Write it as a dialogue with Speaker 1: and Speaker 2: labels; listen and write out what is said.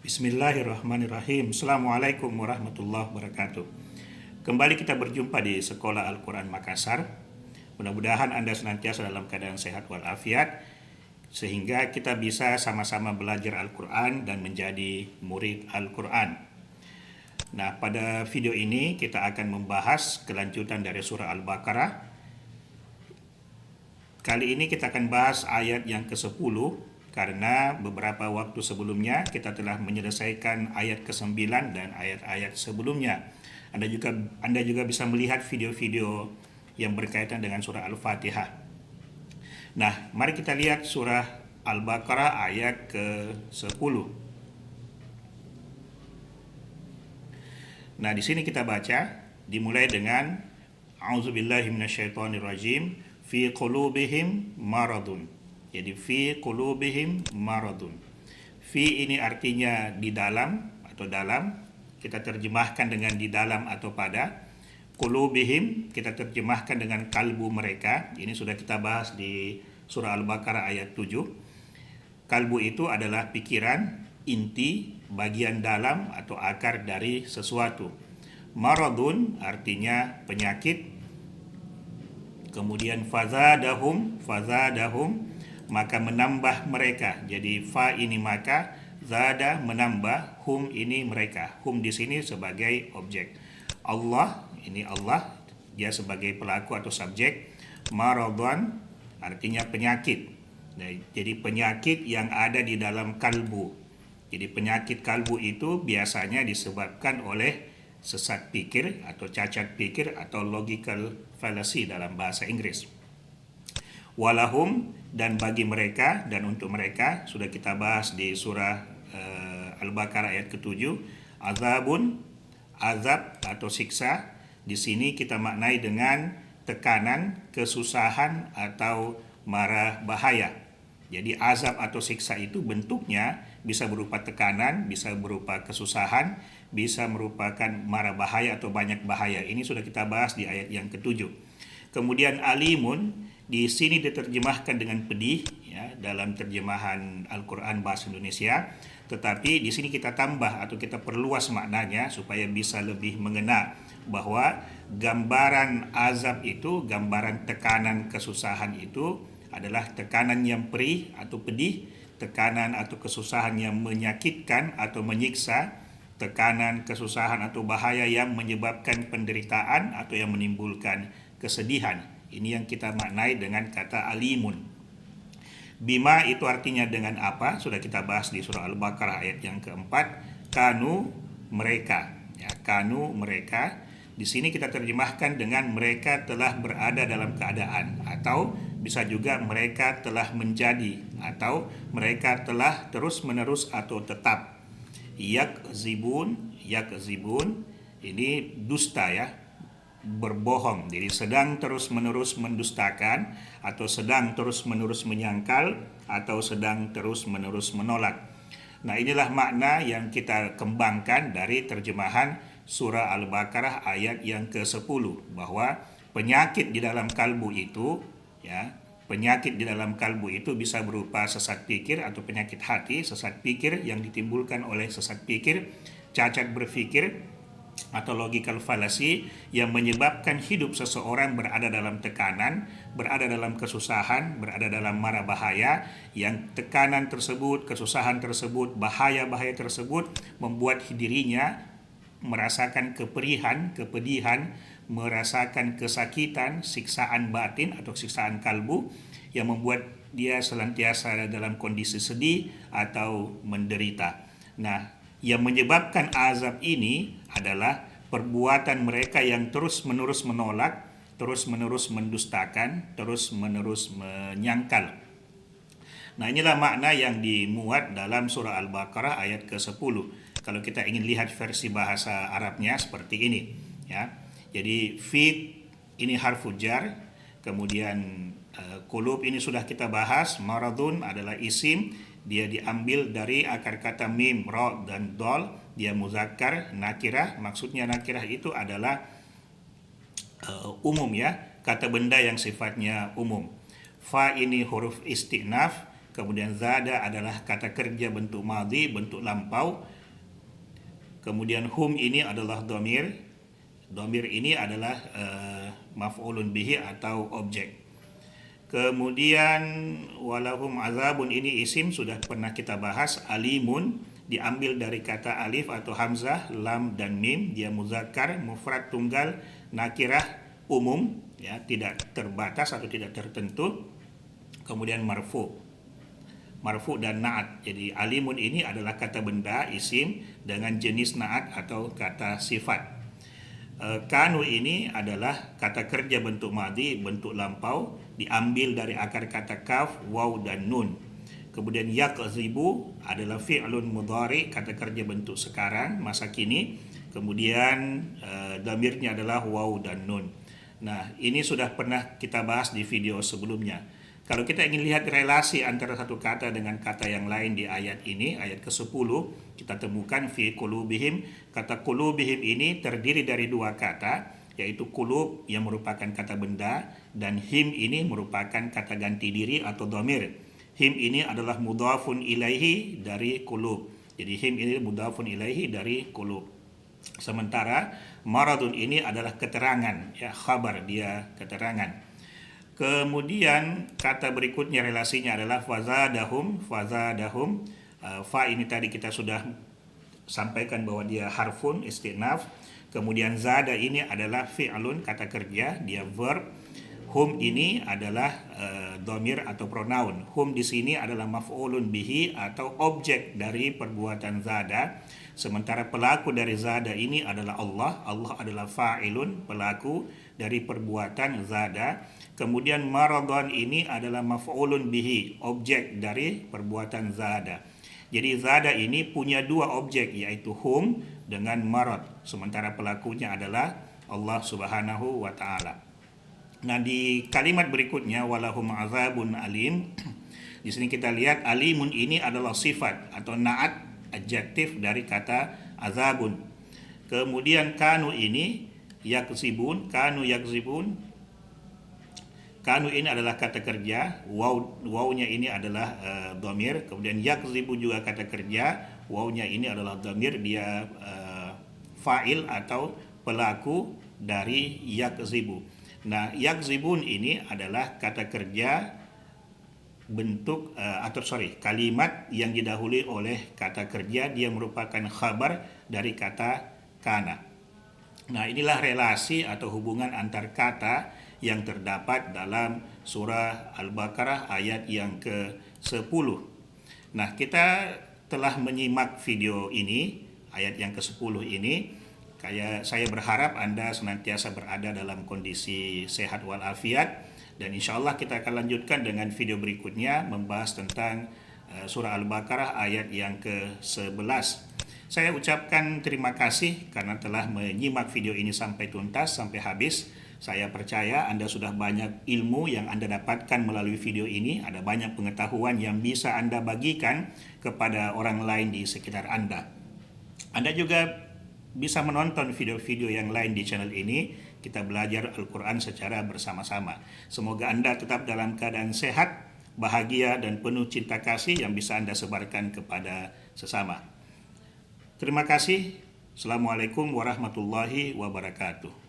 Speaker 1: Bismillahirrahmanirrahim. Assalamualaikum warahmatullahi wabarakatuh. Kembali kita berjumpa di Sekolah Al-Quran Makassar. Mudah-mudahan Anda senantiasa dalam keadaan sehat walafiat, sehingga kita bisa sama-sama belajar Al-Quran dan menjadi murid Al-Quran. Nah, pada video ini kita akan membahas kelanjutan dari surah Al-Baqarah. Kali ini kita akan bahas ayat yang ke-10, karena beberapa waktu sebelumnya kita telah menyelesaikan ayat ke-9 dan ayat-ayat sebelumnya. Anda juga bisa melihat video-video yang berkaitan dengan surah Al-Fatihah. Nah, mari kita lihat surah Al-Baqarah ayat ke-10. Nah, di sini kita baca dimulai dengan A'udzubillahi minasyaitonirrajim fi qulubihim maradun. Jadi fi qulubihim maradun. Fi ini artinya di dalam atau dalam, kita terjemahkan dengan di dalam atau pada. Qulubihim kita terjemahkan dengan kalbu mereka. Ini sudah kita bahas di surah Al-Baqarah ayat 7. Kalbu itu adalah pikiran, inti, bagian dalam atau akar dari sesuatu. Maradun artinya penyakit. Kemudian fazadahum maka menambah mereka. Jadi fa ini maka, zada menambah, hum ini mereka. Hum di sini sebagai objek. Allah ini Allah, dia sebagai pelaku atau subjek. Maradun artinya penyakit. Nah, jadi penyakit yang ada di dalam kalbu. Jadi penyakit kalbu itu biasanya disebabkan oleh sesat pikir atau cacat pikir atau logical fallacy dalam bahasa Inggris. Walahum, dan bagi mereka dan untuk mereka, sudah kita bahas di surah Al-Baqarah ayat ke-7. Azabun, azab atau siksa, di sini kita maknai dengan tekanan, kesusahan atau mara bahaya. Jadi azab atau siksa itu bentuknya bisa berupa tekanan, bisa berupa kesusahan, bisa merupakan mara bahaya atau banyak bahaya. Ini sudah kita bahas di ayat yang ke-7. Kemudian alimun di sini diterjemahkan dengan pedih ya, dalam terjemahan Al-Quran bahasa Indonesia. Tetapi di sini kita tambah atau kita perluas maknanya supaya bisa lebih mengena bahwa gambaran azab itu, gambaran tekanan kesusahan itu adalah tekanan yang perih atau pedih, tekanan atau kesusahan yang menyakitkan atau menyiksa, tekanan, kesusahan atau bahaya yang menyebabkan penderitaan atau yang menimbulkan kesedihan. Ini yang kita maknai dengan kata alimun. Bima itu artinya dengan apa? Sudah kita bahas di surah Al-Baqarah ayat yang keempat. Kanu mereka. Ya, kanu mereka. Di sini kita terjemahkan dengan mereka telah berada dalam keadaan, atau bisa juga mereka telah menjadi, atau mereka telah terus-menerus atau tetap. Yakzibun ini dusta ya, berbohong. Jadi sedang terus-menerus mendustakan, atau sedang terus-menerus menyangkal, atau sedang terus-menerus menolak. Nah, inilah makna yang kita kembangkan dari terjemahan surah Al-Baqarah ayat yang ke-10, bahwa penyakit di dalam kalbu itu ya, penyakit di dalam kalbu itu bisa berupa sesat pikir atau penyakit hati, sesat pikir yang ditimbulkan oleh sesat pikir, cacat berpikir atau logical fallacy yang menyebabkan hidup seseorang berada dalam tekanan, berada dalam kesusahan, berada dalam mara bahaya, yang tekanan tersebut, kesusahan tersebut, bahaya-bahaya tersebut membuat dirinya merasakan kepedihan, merasakan kesakitan, siksaan batin atau siksaan kalbu yang membuat dia senantiasa dalam kondisi sedih atau menderita. Nah, yang menyebabkan azab ini adalah perbuatan mereka yang terus-menerus menolak, terus-menerus mendustakan, terus-menerus menyangkal. Nah, inilah makna yang dimuat dalam surah Al-Baqarah ayat ke-10. Kalau kita ingin lihat versi bahasa Arabnya seperti ini ya. Jadi fi ini harfu jar, kemudian qulub ini sudah kita bahas. Maradun adalah isim, dia diambil dari akar kata mim, ra dan dal, dia muzakkar, nakirah. Maksudnya nakirah itu adalah umum ya, kata benda yang sifatnya umum. Fa ini huruf istinaf, kemudian zada adalah kata kerja bentuk madhi, bentuk lampau, Kemudian hum ini adalah dhamir. Dhamir ini adalah maf'ulun bihi atau objek. Kemudian walahum azabun ini isim sudah pernah kita bahas. Alimun diambil dari kata alif atau hamzah, lam dan mim. Dia muzakkar, mufrad tunggal, nakirah umum, ya, tidak terbatas atau tidak tertentu. Kemudian marfu dan na'at. Jadi alimun ini adalah kata benda isim dengan jenis na'at atau kata sifat. Kanu ini adalah kata kerja bentuk madhi, bentuk lampau, diambil dari akar kata kaf, waw dan nun. Kemudian yakzibu adalah fi'lun mudhari, kata kerja bentuk sekarang, masa kini. Kemudian dhamirnya adalah waw dan nun. Nah, ini sudah pernah kita bahas di video sebelumnya. Kalau kita ingin lihat relasi antara satu kata dengan kata yang lain di ayat ini, ayat ke-10, kita temukan fi qulubihim. Kata qulubihim ini terdiri dari dua kata, yaitu qulub yang merupakan kata benda dan him ini merupakan kata ganti diri atau dhamir. Him ini adalah mudhafun ilaihi dari qulub. Jadi him ini mudhafun ilaihi dari qulub. Sementara maradun ini adalah keterangan, ya, khabar, dia keterangan. Kemudian kata berikutnya relasinya adalah fazadahum. Fa ini tadi kita sudah sampaikan bahwa dia harfun istinaf. Kemudian zada ini adalah fi'lun, kata kerja, dia verb. Hum ini adalah dhamir atau pronoun. Hum di sini adalah maf'ulun bihi atau objek dari perbuatan zada. Sementara pelaku dari zada ini adalah Allah. Allah adalah fa'ilun, pelaku dari perbuatan zada. Kemudian maradhan ini adalah maf'ulun bihi, objek dari perbuatan zada. Jadi zada ini punya dua objek, yaitu hum dengan marad. Sementara pelakunya adalah Allah Subhanahu wa taala. Nah, di kalimat berikutnya walahum azabun alim. Di sini kita lihat alimun ini adalah sifat atau na'at, adjektif dari kata azabun. Kemudian kanu ini yakzibun, kanu yakzibun. Kanu ini adalah kata kerja, wawnya ini adalah dhamir. Kemudian yakzibu juga kata kerja, wawnya ini adalah dhamir, dia fa'il atau pelaku dari yakzibu. Nah, yakzibun ini adalah kata kerja bentuk kalimat yang didahului oleh kata kerja, dia merupakan khabar dari kata kana. Nah, inilah relasi atau hubungan antar kata yang terdapat dalam surah Al-Baqarah ayat yang ke-10. Nah, kita telah menyimak video ini, ayat yang ke-10 ini. Saya berharap Anda senantiasa berada dalam kondisi sehat walafiat, dan insya Allah kita akan lanjutkan dengan video berikutnya membahas tentang surah Al-Baqarah ayat yang ke-11. Saya ucapkan terima kasih karena telah menyimak video ini sampai tuntas, sampai habis. Saya percaya Anda sudah banyak ilmu yang Anda dapatkan melalui video ini. Ada banyak pengetahuan yang bisa Anda bagikan kepada orang lain di sekitar Anda. Anda juga bisa menonton video-video yang lain di channel ini. Kita belajar Al-Quran secara bersama-sama. Semoga Anda tetap dalam keadaan sehat, bahagia, dan penuh cinta kasih yang bisa Anda sebarkan kepada sesama. Terima kasih. Assalamualaikum warahmatullahi wabarakatuh.